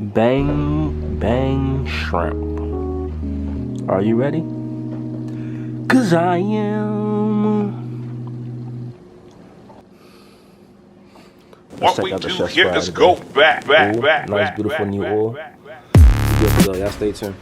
Bang Bang Shrimp. Are you ready? 'Cause I am. Let's check out the chef's fry today. Go back. Nice, beautiful new oil. Good to go. Y'all stay tuned.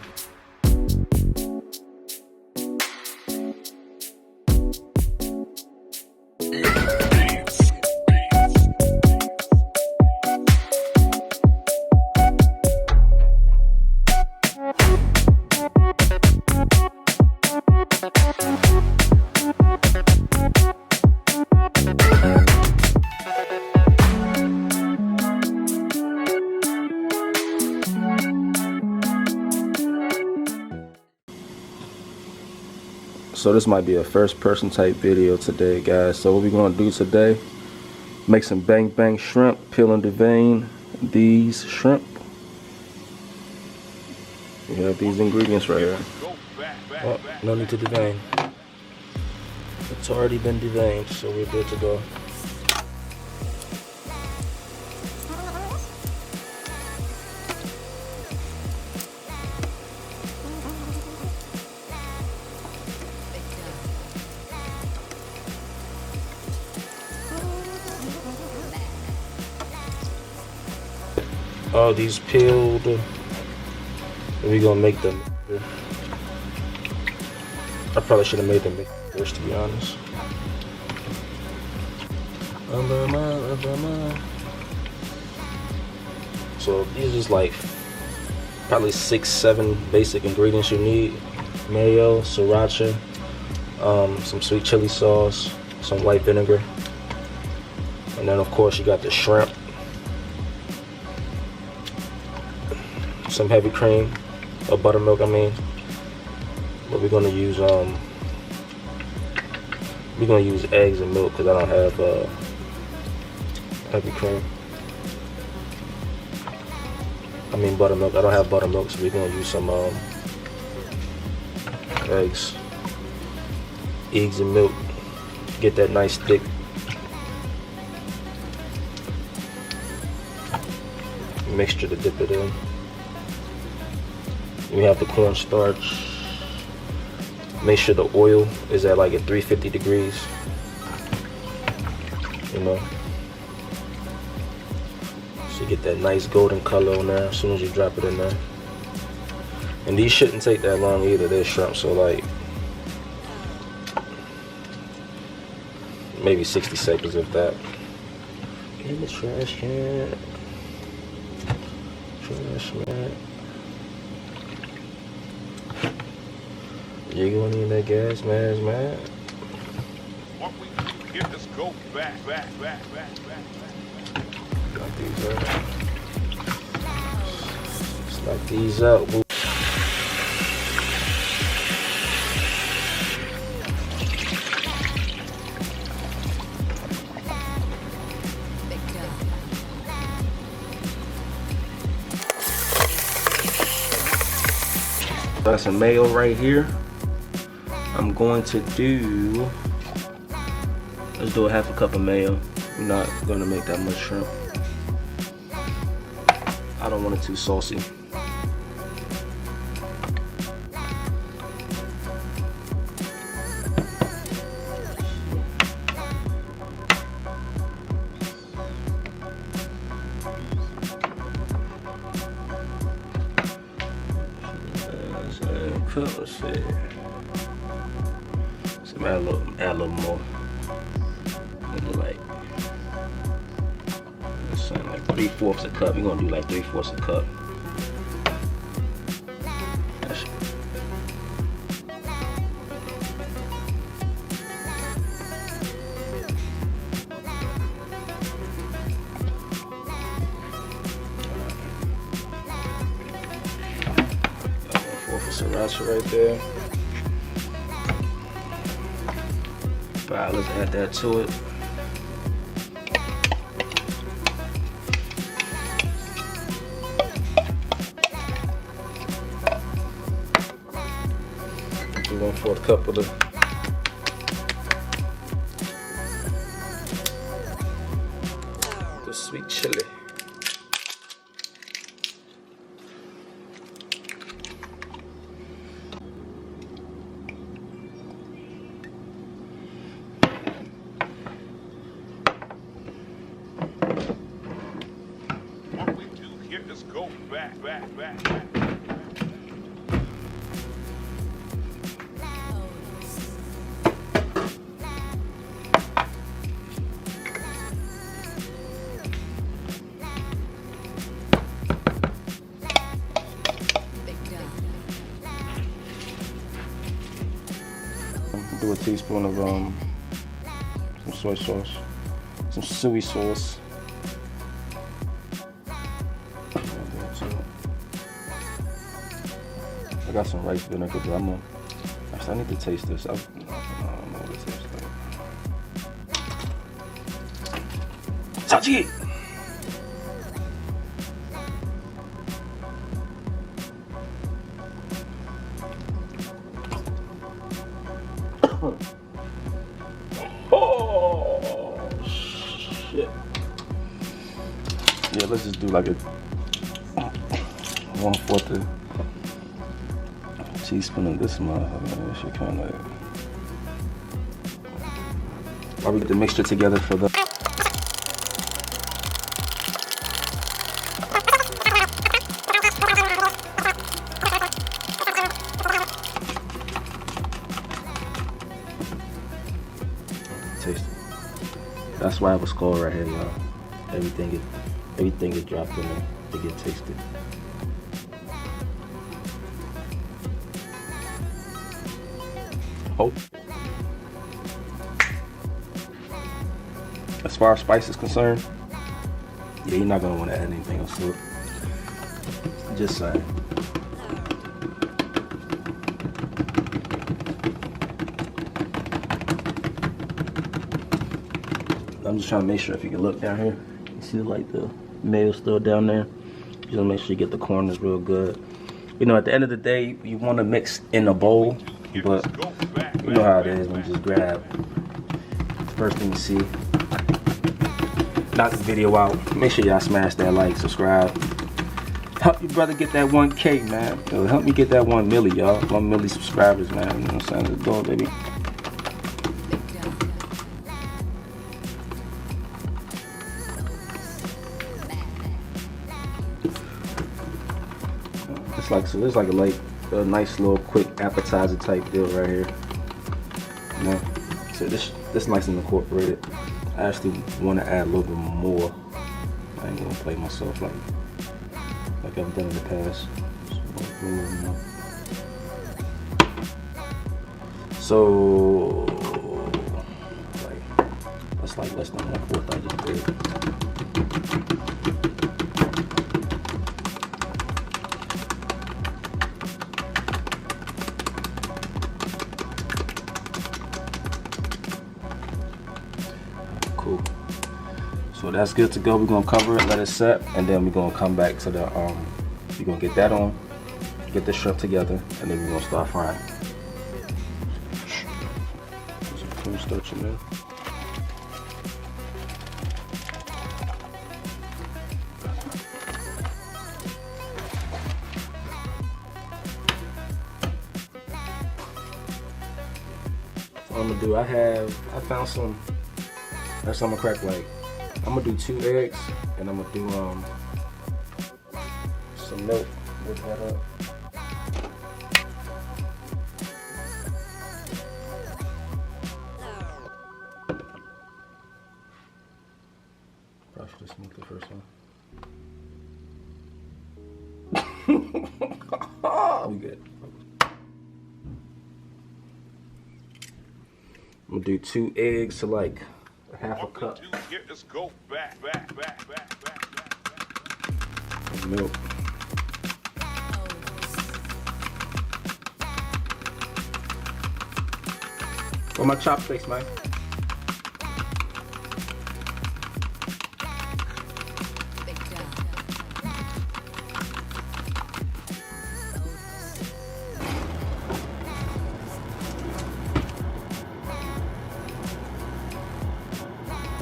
So this might be a first person type video today, guys. So what we're gonna do today, make some bang bang shrimp, peel and devein these shrimp. We have these ingredients right here. Oh, no need to devein. It's already been deveined, so we're good to go. All these peeled, we're gonna make them. I probably should have made them first, to be honest. So these is like probably 6-7 basic ingredients you need: mayo, sriracha, some sweet chili sauce, some white vinegar, and then of course you got the shrimp. Some heavy cream or buttermilk, I mean. But we're gonna use eggs and milk because I don't have heavy cream. I mean buttermilk. I don't have buttermilk, so we're gonna use some eggs and milk. Get that nice thick mixture to dip it in. We have the cornstarch. Make sure the oil is at like at 350 degrees. You know. So you get that nice golden color on there as soon as you drop it in there. And these shouldn't take that long either. They're shrimp, so like maybe 60 seconds if that. In the trash can. Trash man. You gonna need that gas mask, man. What we do here is go back. Knock these out. Just knock these out. Got some mayo right here. I'm going to do, let's do a half a cup of mayo. I'm not gonna make that much shrimp. I don't want it too saucy. Let's see. So add a little more. Maybe like, like 3/4 a cup. We're gonna do like 3/4 a cup. Sriracha right there. Alright, let's add that to it. Do 1/4 cup of the sweet chili. this goat back. Do a teaspoon of some soy sauce, some soy sauce. I got some rice vinegar, but actually I need to taste this. I don't know what it tastes like. Sachi! Oh shit! Yeah, let's just do like a 1/4 teaspoon of this motherfucker. That shit kind of like. While we get the mixture together for the. Taste it. That's why I have a skull right here, y'all. Everything get dropped in there to get tasted. Oh. As far as spice is concerned, yeah, you're not gonna want to add anything else to it. Just saying. I'm just trying to make sure, if you can look down here, you see like the mayo still down there. Just wanna make sure you get the corners real good. You know, at the end of the day, you want to mix in a bowl, but you know how it is when you just grab the first thing you see. Knock the video out. Make sure y'all smash that like, subscribe. Help your brother get that 1K, man. Yo, help me get that 1 milli, y'all. 1 milli subscribers, man. You know what I'm saying? Let's go, baby. It's like a nice little quick appetizer type deal right here. You know? So this nice and incorporated. I actually want to add a little bit more. I ain't gonna play myself like I've done in the past. So that's like less than 1/4 I just did. Cool. So that's good to go. We're gonna cover it, let it set, and then we're gonna come back to the we're gonna get that on, get the shrimp together, and then we're gonna start frying. Put some cornstarch in there. So what I'm gonna do, I found some. That's I'm gonna crack like. I'm gonna do 2 eggs, and I'm gonna do some milk. Whip that up. Probably should have smoked the first one. We good. I'm gonna do 2 eggs to like half a cup. Get this goat back. Milk. Where my chopsticks, man?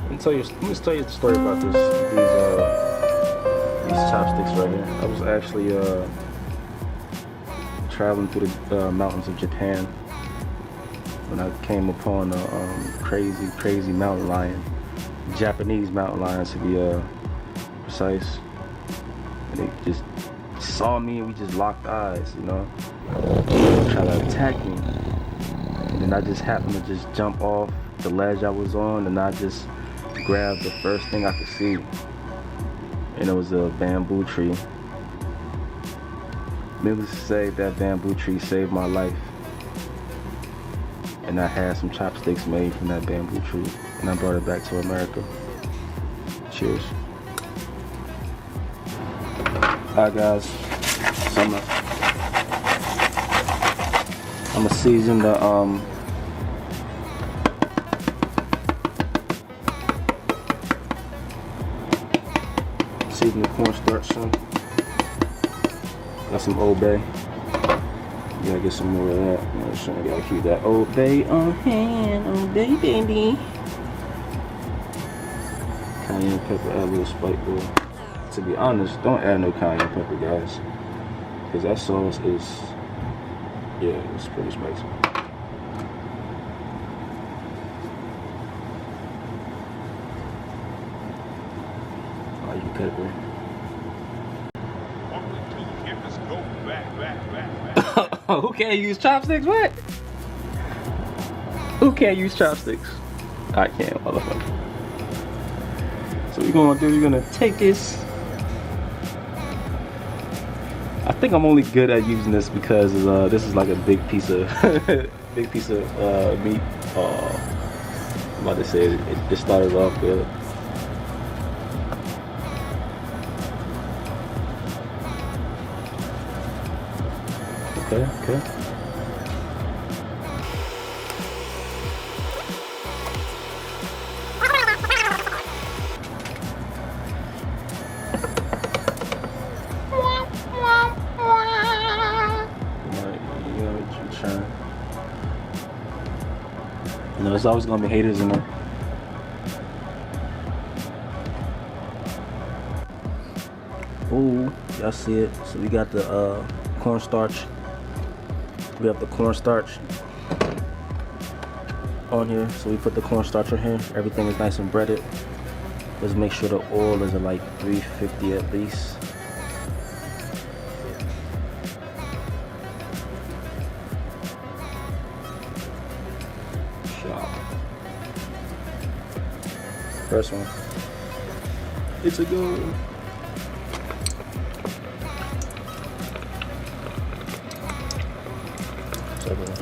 Let me tell you the story about these chopsticks right here. I was actually traveling through the mountains of Japan when I came upon a crazy mountain lion, Japanese mountain lion to be precise. and they just saw me and we just locked eyes, you know. Try to attack me. And then I just happened to just jump off the ledge I was on, and I just grabbed the first thing I could see. And it was a bamboo tree. Needless to say, that bamboo tree saved my life. And I had some chopsticks made from that bamboo tree, and I brought it back to America. Cheers. Alright guys, so I'm gonna season the cornstarch some. Got some Old Bay. Gotta get some more of that. I'm sure I gotta keep that Old Bay on hand. Old Bay, baby. Cayenne pepper, add a little spike there. To be honest, don't add no cayenne pepper, guys, because that sauce is, yeah, it's pretty spicy. Cayenne pepper. What we do, give this go back. Who can't use chopsticks? What? Who can't use chopsticks? I can't, motherfucker. So we're gonna do, we're gonna take this. I think I'm only good at using this because this is like a big piece of meat. I'm about to say it just started off good. Okay. You know, there's always gonna be haters in there. Ooh, y'all see it? So we got the cornstarch. We have the cornstarch on here. So we put the cornstarch on here. Everything is nice and breaded. Let's make sure the oil is at like 350 at least. First one. It's a go. Second one.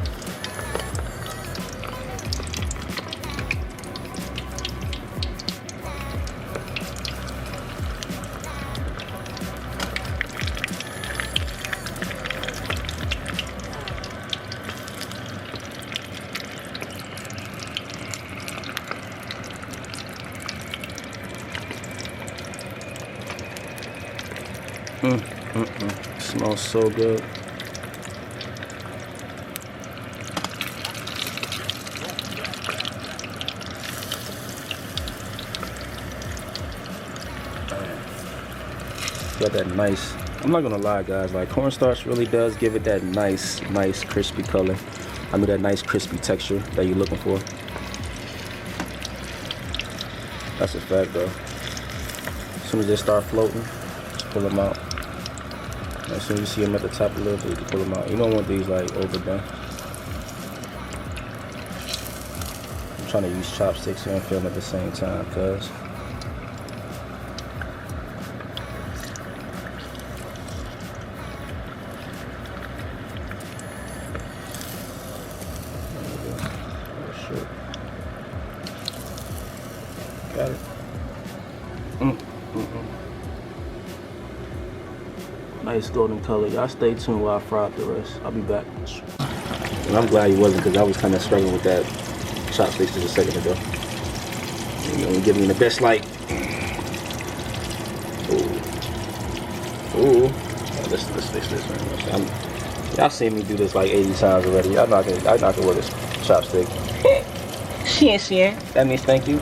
Smells so good. Got that nice, I'm not gonna lie guys, like cornstarch really does give it that nice crispy color. I mean that nice crispy texture that you're looking for. That's a fact though. As soon as they start floating, just pull them out. As soon as you see them at the top a little bit, you can pull them out. You don't want these like overdone. I'm trying to use chopsticks here and film at the same time, cuz. Got it. Nice golden color. Y'all stay tuned while I fry up the rest. I'll be back. And I'm glad he wasn't, because I was kind of struggling with that chopsticks just a second ago. You know, give me the best light. Ooh. Oh, let's fix this right. Y'all seen me do this like 80 times already. I'm not gonna with this chopstick. Shit. That means thank you.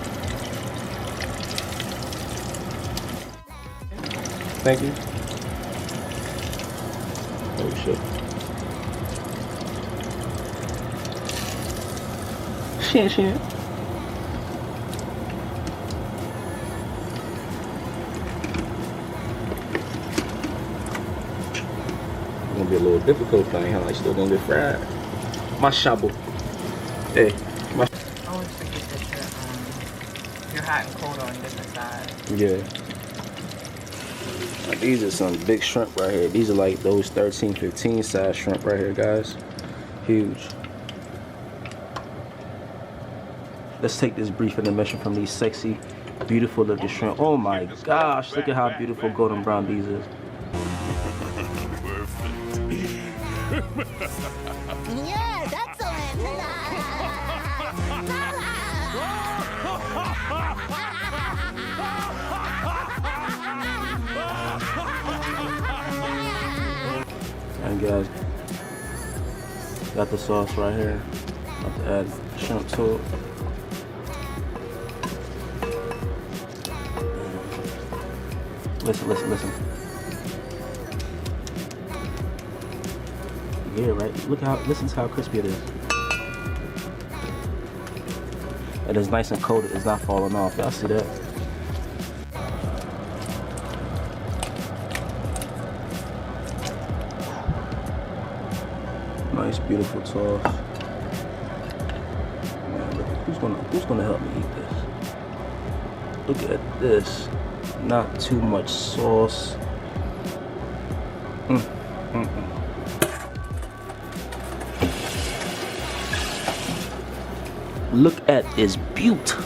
Thank you. Oh shit. Shit. gonna be a little difficult thing, huh? Like, still gonna get fried. My shovel. Hey, my. Always forget that you're hot and cold on different sides. Yeah. Like, these are some big shrimp right here. These are like those 13, 15 size shrimp right here, guys. Huge. Let's take this brief intermission from these sexy, beautiful looking shrimp. Oh my gosh, look at how beautiful golden brown these is. Yes, excellent. And guys, got the sauce right here. About to add shrimp to it. Listen, listen, listen. Yeah, right. Look how, listen to how crispy it is. It is nice and coated. It's not falling off. Y'all see that? Nice, beautiful sauce. Man, look, who's gonna help me eat this? Look at this. Not too much sauce. Look at this beaut.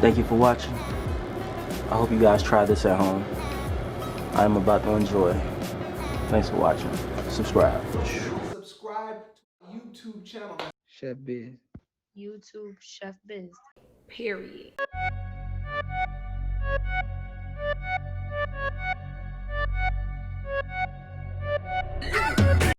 Thank you for watching. I hope you guys try this at home. I'm about to enjoy. Thanks for watching. Subscribe. Subscribe to our YouTube channel. ChefBiz. YouTube ChefBiz. Period.